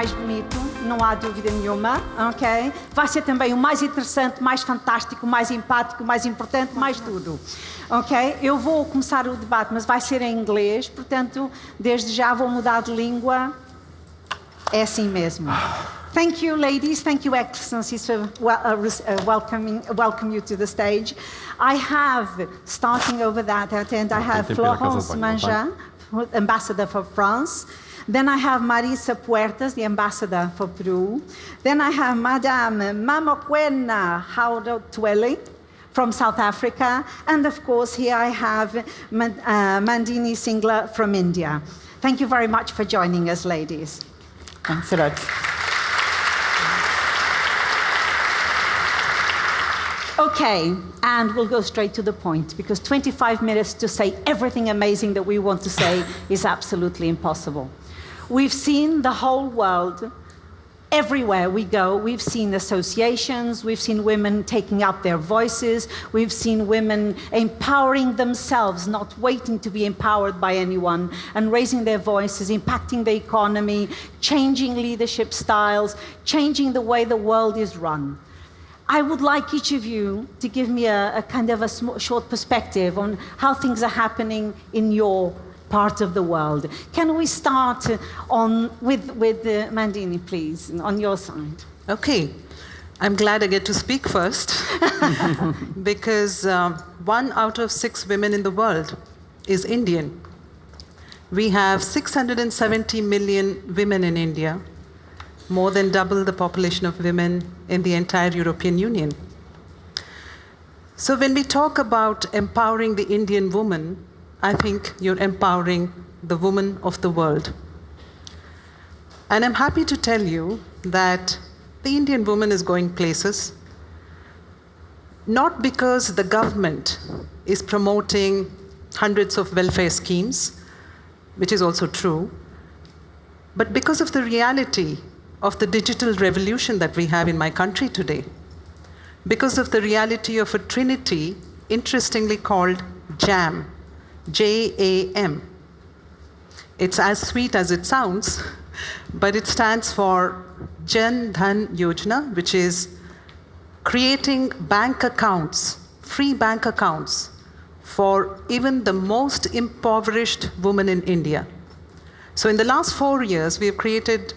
mais bonito, não há dúvida nenhuma, ok? Vai ser também o mais interessante, mais fantástico, mais empático, mais importante, mais tudo, ok? Eu vou começar o debate, mas vai ser em inglês, portanto, desde já vou mudar de língua. É assim mesmo. Thank you, ladies. Thank you, excellencies, for welcome you to the stage. I have, starting over that end, I have Florence Mangin, ambassador for France. Then I have Marisa Puertas, the ambassador for Peru. Then I have Madame Mamokwena Haudo-Twelling from South Africa. And of course, here I have Mandini Singla from India. Thank you very much for joining us, ladies. Thanks a lot. Okay, and we'll go straight to the point, because 25 minutes to say everything amazing that we want to say is absolutely impossible. We've seen the whole world, everywhere we go, we've seen associations, we've seen women taking up their voices, we've seen women empowering themselves, not waiting to be empowered by anyone, and raising their voices, impacting the economy, changing leadership styles, changing the way the world is run. I would like each of you to give me a kind of a short perspective on how things are happening in your part of the world. Can we start with Mandini, please, on your side? Okay. I'm glad I get to speak first because 1 out of 6 women in the world is Indian. We have 670 million women in India, more than double the population of women in the entire European Union. So when we talk about empowering the Indian woman, I think you're empowering the woman of the world. And I'm happy to tell you that the Indian woman is going places, not because the government is promoting hundreds of welfare schemes, which is also true, but because of the reality of the digital revolution that we have in my country today, because of the reality of a trinity, interestingly called JAM, J-A-M. It's as sweet as it sounds, but it stands for Jan Dhan Yojana, which is creating bank accounts, free bank accounts, for even the most impoverished woman in India. So in the last 4 years, we have created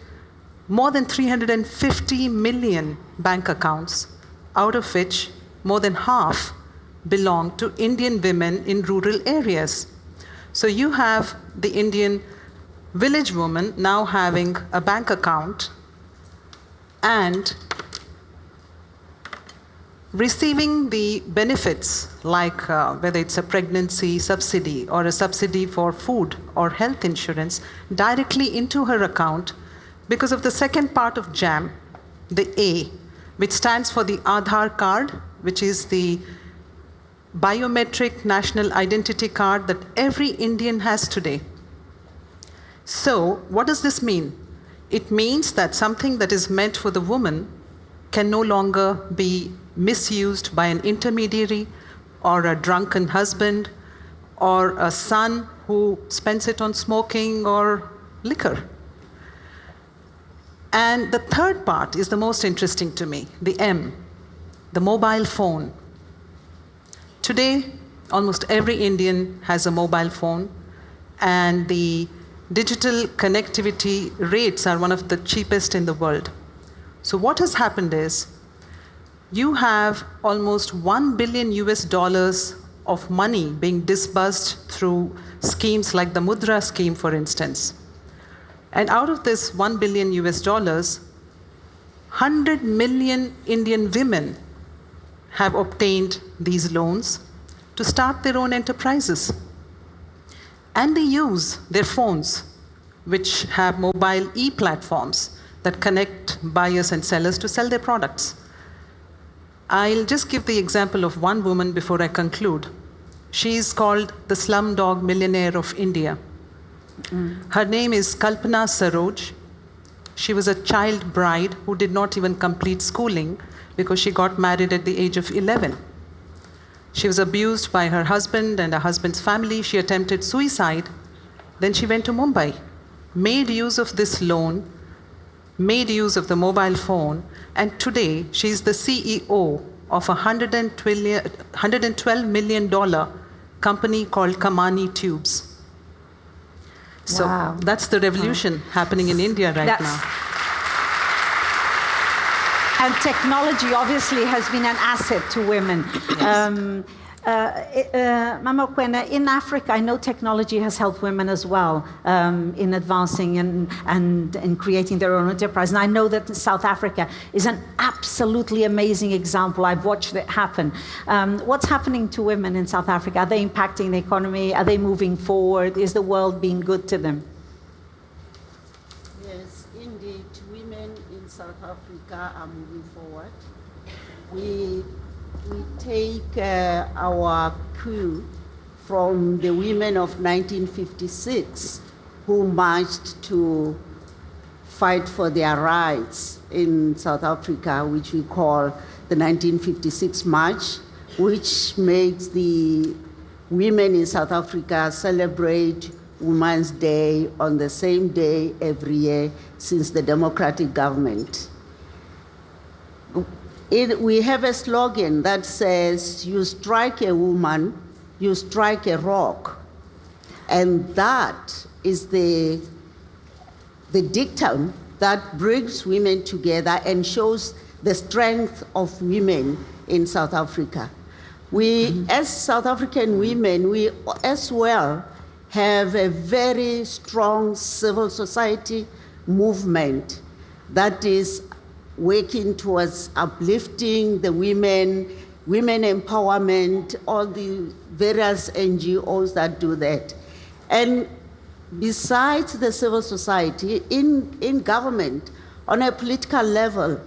more than 350 million bank accounts, out of which more than half belong to Indian women in rural areas. So you have the Indian village woman now having a bank account and receiving the benefits, like whether it's a pregnancy subsidy or a subsidy for food or health insurance, directly into her account because of the second part of JAM, the A, which stands for the Aadhaar card, which is the biometric national identity card that every Indian has today. So what does this mean? It means that something that is meant for the woman can no longer be misused by an intermediary or a drunken husband or a son who spends it on smoking or liquor. And the third part is the most interesting to me, the M, the mobile phone. Today, almost every Indian has a mobile phone, and the digital connectivity rates are one of the cheapest in the world. So what has happened is, you have almost $1 billion of money being disbursed through schemes like the Mudra scheme, for instance. And out of this $1 billion, 100 million Indian women have obtained these loans to start their own enterprises. And they use their phones, which have mobile e-platforms that connect buyers and sellers to sell their products. I'll just give the example of one woman before I conclude. She's called the Slumdog Millionaire of India. Her name is Kalpana Suraj. She was a child bride who did not even complete schooling because she got married at the age of 11. She was abused by her husband and her husband's family. She attempted suicide. Then she went to Mumbai, made use of this loan, made use of the mobile phone, and today she's the CEO of a $112 million company called Kamani Tubes. So Wow. that's the revolution happening in India right now. And technology obviously has been an asset to women. Yes. Mama Kwena, in Africa, I know technology has helped women as well in advancing and creating their own enterprise. And I know that South Africa is an absolutely amazing example. I've watched it happen. What's happening to women in South Africa? Are they impacting the economy? Are they moving forward? Is the world being good to them? Yes, indeed, women in South Africa are moving forward. We take our cue from the women of 1956 who marched to fight for their rights in South Africa, which we call the 1956 March, which makes the women in South Africa celebrate Women's Day on the same day every year since the democratic government. We have a slogan that says, you strike a woman, you strike a rock. And that is the dictum that brings women together and shows the strength of women in South Africa. We, as South African women, we as well have a very strong civil society movement that is working towards uplifting the women, women empowerment, all the various NGOs that do that. And besides the civil society, in government, on a political level,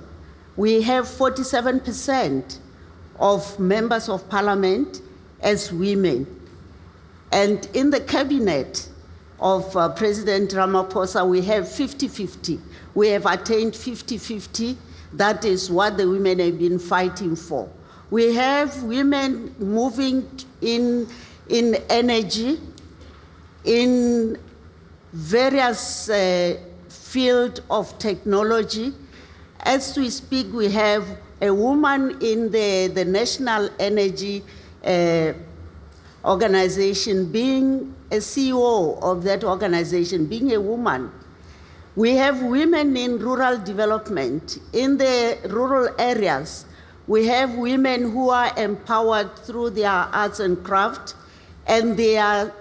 we have 47% of members of parliament as women. And in the cabinet of President Ramaphosa, we have 50-50. We have attained 50-50. That is what the women have been fighting for. We have women moving in energy, in various fields of technology. As we speak, we have a woman in the National Energy Organization being a CEO of that organization, being a woman. We have women in rural development. In the rural areas, we have women who are empowered through their arts and craft, and their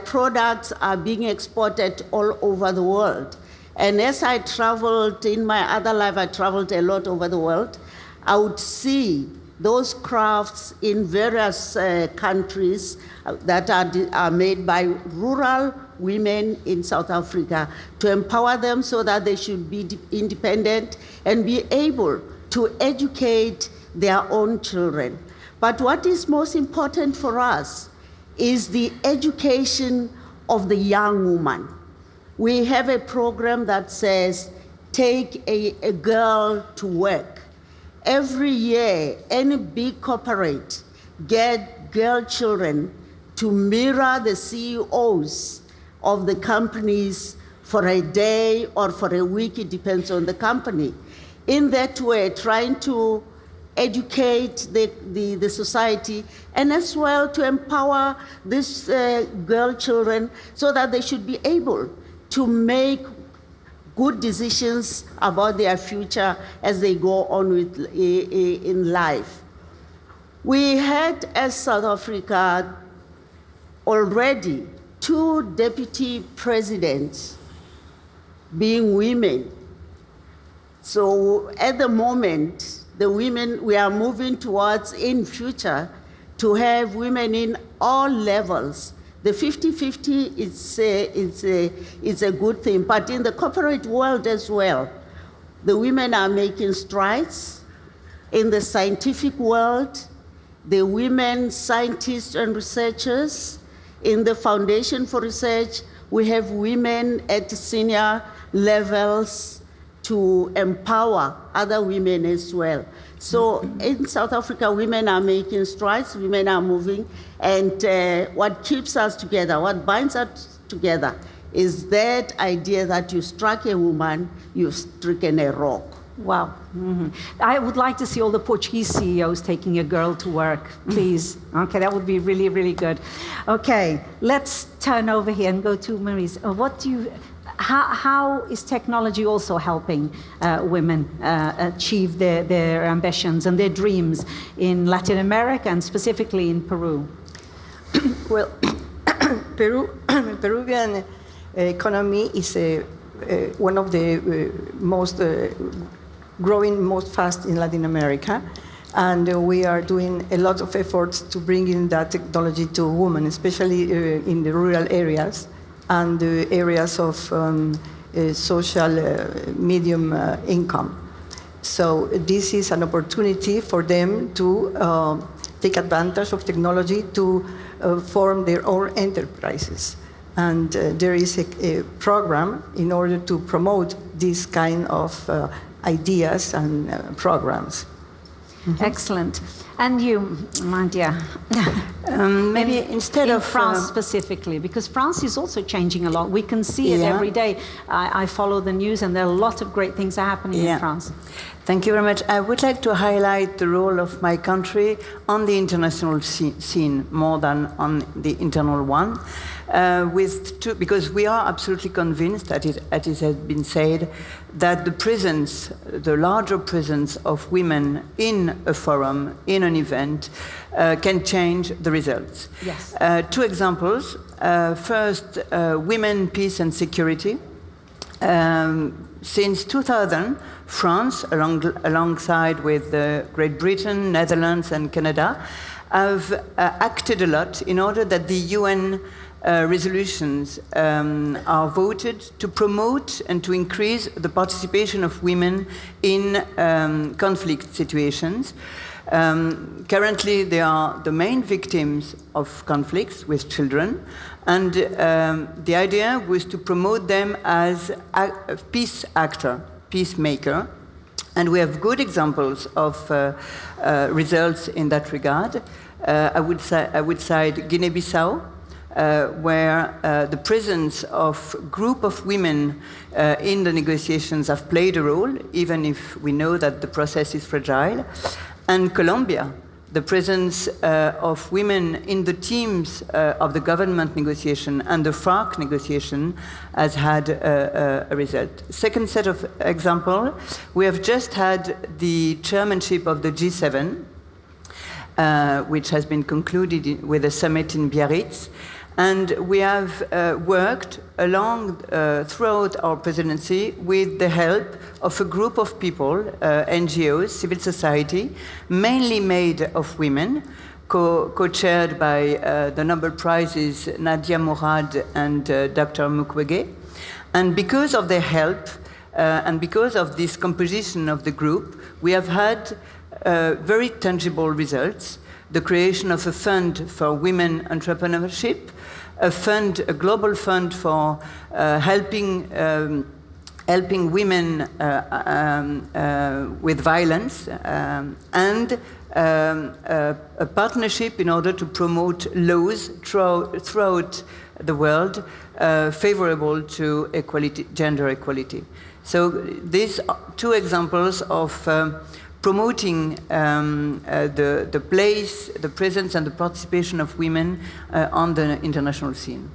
products are being exported all over the world. And as I traveled, in my other life, I traveled a lot over the world, I would see those crafts in various countries that are made by rural women in South Africa to empower them so that they should be independent and be able to educate their own children. But what is most important for us is the education of the young woman. We have a program that says, take a girl to work. Every year, any big corporate get girl children to mirror the CEOs of the companies for a day or for a week, it depends on the company. In that way, trying to educate the society and as well to empower these girl children so that they should be able to make good decisions about their future as they go on in life. We had, as South Africa, already 2 deputy presidents being women. So at the moment, the women, we are moving towards, in future, to have women in all levels. The 50-50 is a good thing, but in the corporate world as well, the women are making strides. In the scientific world, the women scientists and researchers. In the Foundation for Research, we have women at senior levels to empower other women as well. So in South Africa, women are making strides, women are moving, and what keeps us together, what binds us together, is that idea that you struck a woman, you've stricken a rock. Wow. I would like to see all the Portuguese CEOs taking a girl to work, please. Okay, that would be really, really good. Okay, let's turn over here and go to Maurice. How is technology also helping women achieve their ambitions and their dreams in Latin America and specifically in Peru? Well, Peruvian economy is one of the most growing most fast in Latin America, and we are doing a lot of efforts to bring in that technology to women, especially in the rural areas and the areas of social medium income. So this is an opportunity for them to take advantage of technology to form their own enterprises. And there is a program in order to promote this kind of ideas and programs. Excellent. And you, Mandia? Maybe instead in of France specifically, because France is also changing a lot. We can see it every day. I follow the news, and there are a lot of great things are happening in France. Thank you very much. I would like to highlight the role of my country on the international scene more than on the internal one, because we are absolutely convinced that as has been said, that the larger presence of women in a forum, in an event, can change the results. Yes. 2 examples. First, women, peace and security. Since 2000, France, alongside with Great Britain, Netherlands and Canada, have acted a lot in order that the UN resolutions are voted to promote and to increase the participation of women in conflict situations. Currently, they are the main victims of conflicts with children, and the idea was to promote them as a peace actor, peacemaker, and we have good examples of results in that regard. I would cite Guinea-Bissau, where the presence of group of women in the negotiations have played a role, even if we know that the process is fragile. And Colombia, the presence of women in the teams of the government negotiation and the FARC negotiation has had a result. Second set of example, we have just had the chairmanship of the G7, which has been concluded with a summit in Biarritz. And we have worked throughout our presidency with the help of a group of people, NGOs, civil society, mainly made of women, co-chaired by the Nobel Prizes Nadia Mourad and Dr. Mukwege. And because of their help and because of this composition of the group, we have had very tangible results. The creation of a fund for women entrepreneurship, a global fund for helping women with violence, and a partnership in order to promote laws throughout the world favorable to equality, gender equality. So these are 2 examples of promoting the place, the presence and the participation of women on the international scene.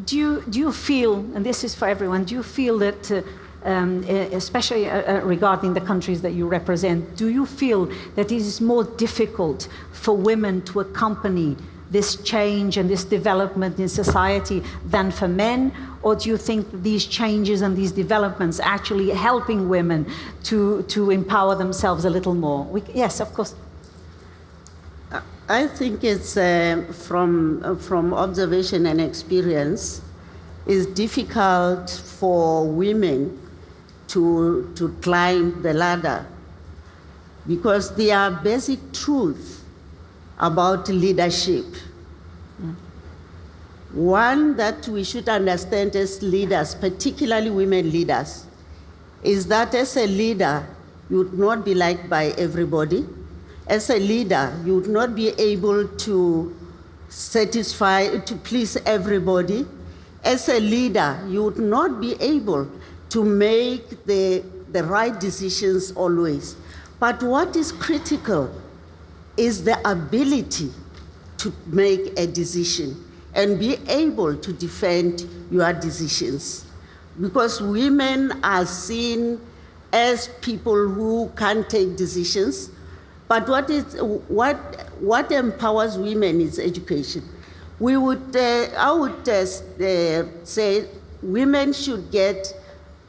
Do you feel, and this is for everyone, do you feel that, especially regarding the countries that you represent, do you feel that it is more difficult for women to accompany this change and this development in society than for men? Or do you think that these changes and these developments are actually helping women to empower themselves a little more? Yes, of course. I think it's from observation and experience, it's difficult for women to climb the ladder because there are basic truths about leadership. One that we should understand as leaders, particularly women leaders, is that as a leader, you would not be liked by everybody. As a leader, you would not be able to please everybody. as a leader, you would not be able to make the right decisions always. But what is critical is the ability to make a decision and be able to defend your decisions. Because women are seen as people who can't take decisions, but what empowers women is education. I would say women should get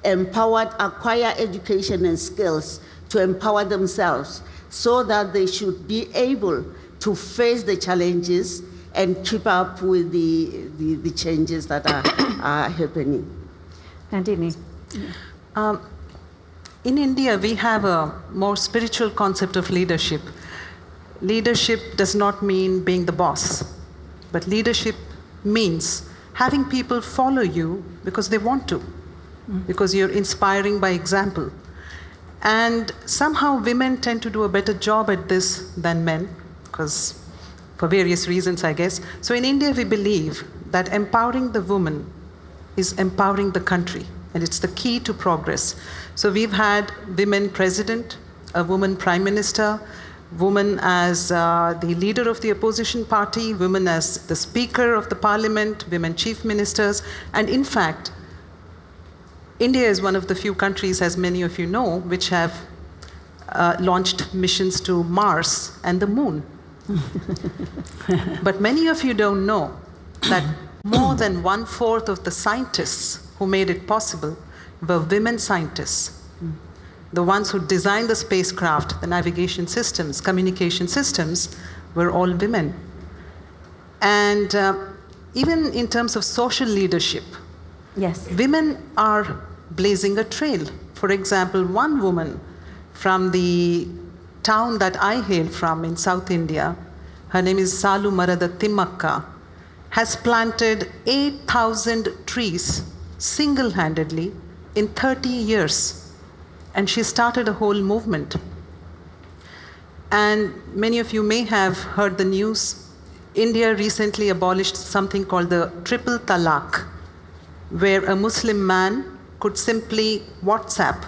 empowered, acquire education and skills to empower themselves so that they should be able to face the challenges and keep up with the changes that are happening. Nandini. In India, we have a more spiritual concept of leadership. Leadership does not mean being the boss, but leadership means having people follow you because they want to, because you're inspiring by example. And somehow women tend to do a better job at this than men, because for various reasons, I guess. So in India, we believe that empowering the woman is empowering the country, and it's the key to progress. So we've had women president, a woman prime minister, woman as the leader of the opposition party, women as the speaker of the parliament, women chief ministers, and in fact, India is one of the few countries, as many of you know, which have launched missions to Mars and the moon. But many of you don't know that more than 1/4 of the scientists who made it possible were women scientists. The ones who designed the spacecraft, the navigation systems, communication systems, were all women. And even in terms of social leadership, Yes. women are blazing a trail. For example, one woman from the town that I hail from in South India, her name is Salu Marada Timmakka, has planted 8,000 trees single-handedly in 30 years. And she started a whole movement. And many of you may have heard the news. India recently abolished something called the triple talaq, where a Muslim man could simply WhatsApp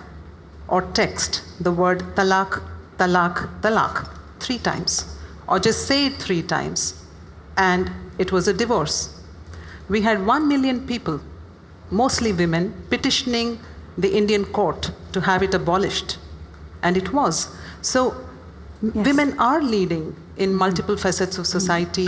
or text the word talaq, talaq, talaq 3 times, or just say it 3 times, and it was a divorce. We had 1 million people, mostly women, petitioning the Indian court to have it abolished, and it was. So women are leading in multiple facets of society,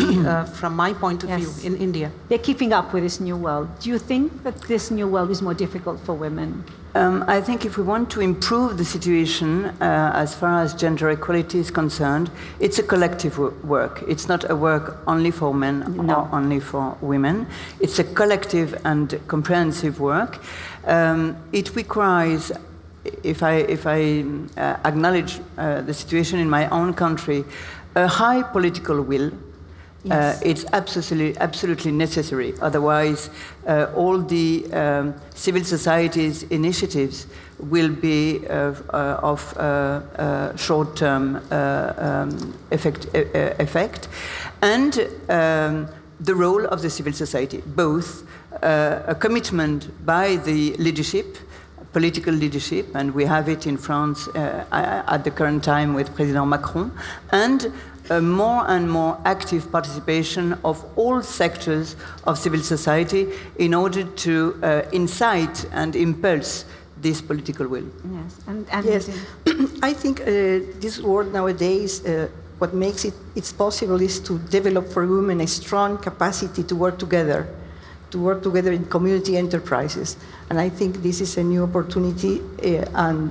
from my point of view, in India. They're keeping up with this new world. Do you think that this new world is more difficult for women? I think if we want to improve the situation as far as gender equality is concerned, it's a collective work. It's not a work only for men or only for women. It's a collective and comprehensive work. It requires, if I acknowledge the situation in my own country, a high political will. Yes. It's absolutely necessary. Otherwise, all the civil society's initiatives will be of short-term effect. And the role of the civil society, both a commitment by the leadership, political leadership, and we have it in France at the current time with President Macron, and a more and more active participation of all sectors of civil society in order to incite and impulse this political will. Yes, and yes. I think this world nowadays, what makes it's possible is to develop for women a strong capacity to work together in community enterprises. And I think this is a new opportunity, and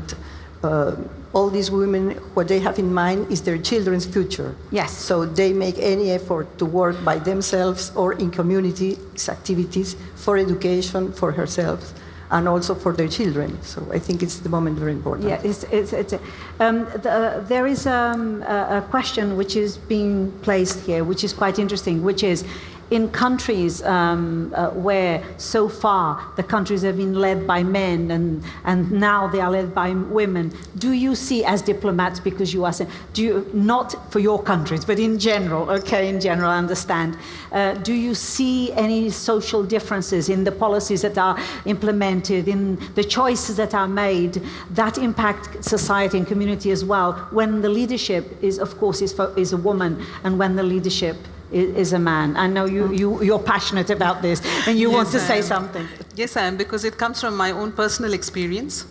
all these women, what they have in mind is their children's future. Yes. So they make any effort to work by themselves or in community activities for education, for herself, and also for their children. So I think it's the moment very important. Yeah, there is a question which is being placed here, which is quite interesting, which is, in countries where so far the countries have been led by men and now they are led by women, do you see as diplomats, because you are saying, do you, not for your countries, but in general, okay, in general, I understand, do you see any social differences in the policies that are implemented, in the choices that are made, that impact society and community as well, when the leadership is, of course, is a woman, and when the leadership is a man? I know you're passionate about this, and you want to say something. Yes, I am, because it comes from my own personal experience.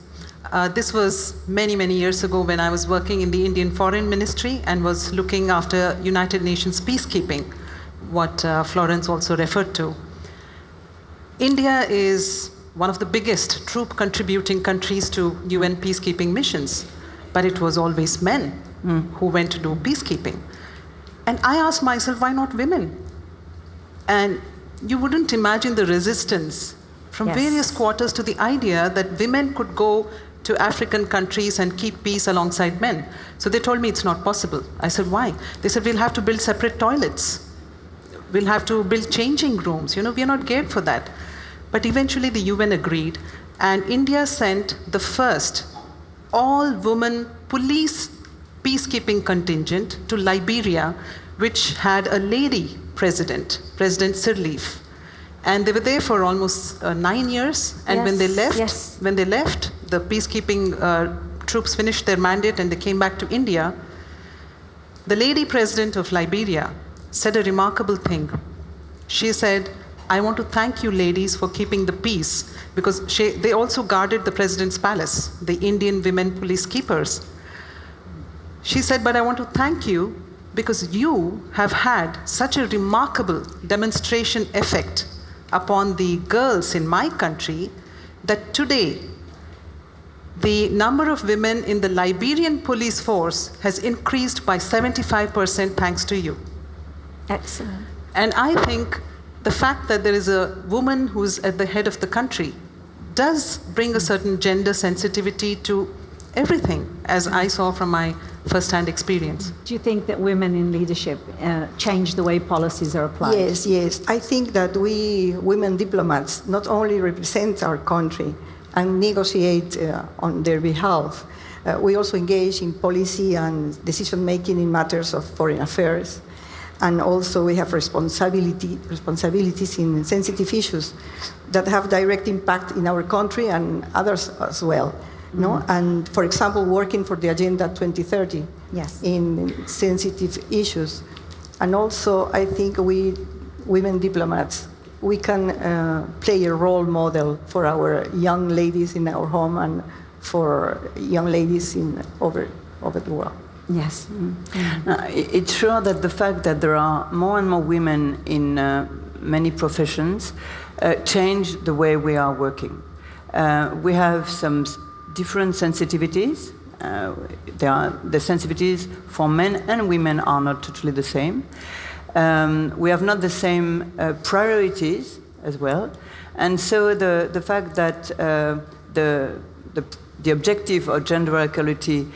This was many, many years ago when I was working in the Indian Foreign Ministry and was looking after United Nations peacekeeping, what Florence also referred to. India is one of the biggest troop contributing countries to UN peacekeeping missions, but it was always men who went to do peacekeeping. And I asked myself, why not women? And you wouldn't imagine the resistance from various quarters to the idea that women could go to African countries and keep peace alongside men. So they told me it's not possible. I said, why? They said, we'll have to build separate toilets. We'll have to build changing rooms. You know, we're not geared for that. But eventually the UN agreed, and India sent the first all-woman police peacekeeping contingent to Liberia, which had a lady president, President Sirleaf. And they were there for almost 9 years. And when they left, the peacekeeping troops finished their mandate and they came back to India, the lady president of Liberia said a remarkable thing. She said, I want to thank you ladies for keeping the peace, because they also guarded the president's palace, the Indian women police keepers. She said, but I want to thank you because you have had such a remarkable demonstration effect upon the girls in my country that today the number of women in the Liberian police force has increased by 75% thanks to you. Excellent. And I think the fact that there is a woman who's at the head of the country does bring a certain gender sensitivity to everything, as I saw from my first-hand experience. Do you think that women in leadership change the way policies are applied? Yes. I think that we, women diplomats, not only represent our country and negotiate on their behalf, we also engage in policy and decision-making in matters of foreign affairs. And also we have responsibilities in sensitive issues that have direct impact in our country and others as well. No? And for example, working for the Agenda 2030 in sensitive issues. And also, I think we, women diplomats, we can play a role model for our young ladies in our home and for young ladies over the world. Yes. It's sure that the fact that there are more and more women in many professions change the way we are working. We have some different sensitivities. The sensitivities for men and women are not totally the same. We have not the same priorities as well. And so the fact that the objective of gender equality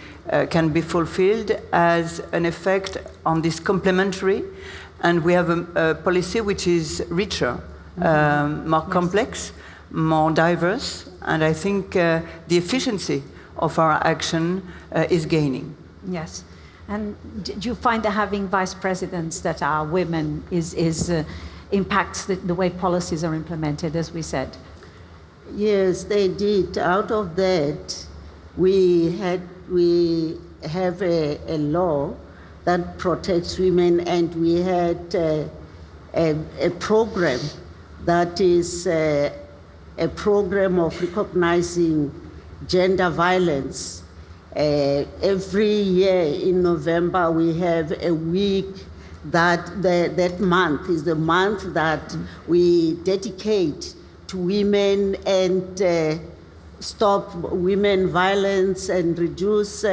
can be fulfilled as an effect on this complementary, and we have a policy which is richer, more complex, more diverse, and I think the efficiency of our action is gaining. Yes. And do you find that having vice presidents that are women impacts the way policies are implemented, as we said? Yes, they did. Out of that, we have a law that protects women, and we had a program that is a program of recognizing gender violence. Every year in November, we have a week that month is the month that we dedicate to women and stop women violence and reduce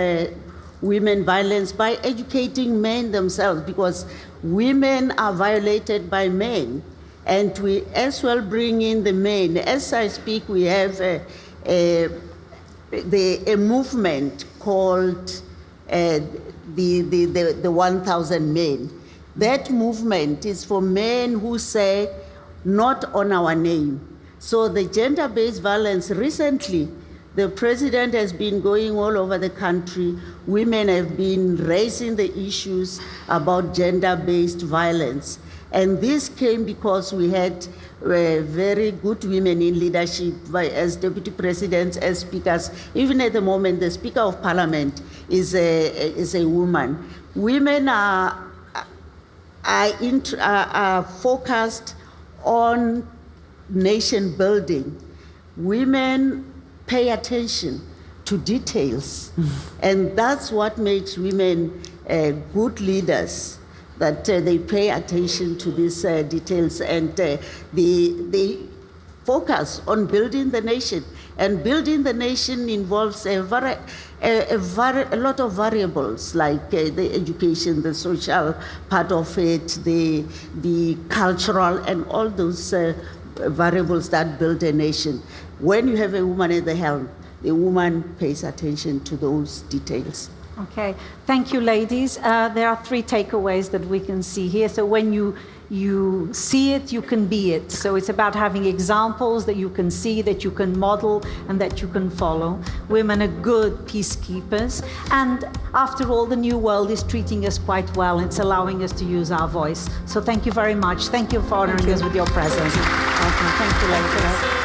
women violence by educating men themselves, because women are violated by men, and we as well bring in the men. As I speak, we have a movement called the 1,000 Men. That movement is for men who say, not on our name. So the gender-based violence, recently, the president has been going all over the country. Women have been raising the issues about gender-based violence. And this came because we had very good women in leadership as deputy presidents, as speakers. Even at the moment, the Speaker of Parliament is a woman. Women are focused on nation building. Women pay attention to details, and that's what makes women good leaders, that they pay attention to these details, and they focus on building the nation. And building the nation involves a lot of variables, like the education, the social part of it, the cultural, and all those variables that build a nation. When you have a woman at the helm, the woman pays attention to those details. Okay, thank you, ladies. There are 3 takeaways that we can see here. So when you see it, you can be it. So it's about having examples that you can see, that you can model, and that you can follow. Women are good peacekeepers. And after all, the new world is treating us quite well. It's allowing us to use our voice. So thank you very much. Thank you for honoring us with your presence. Okay, thank you, ladies.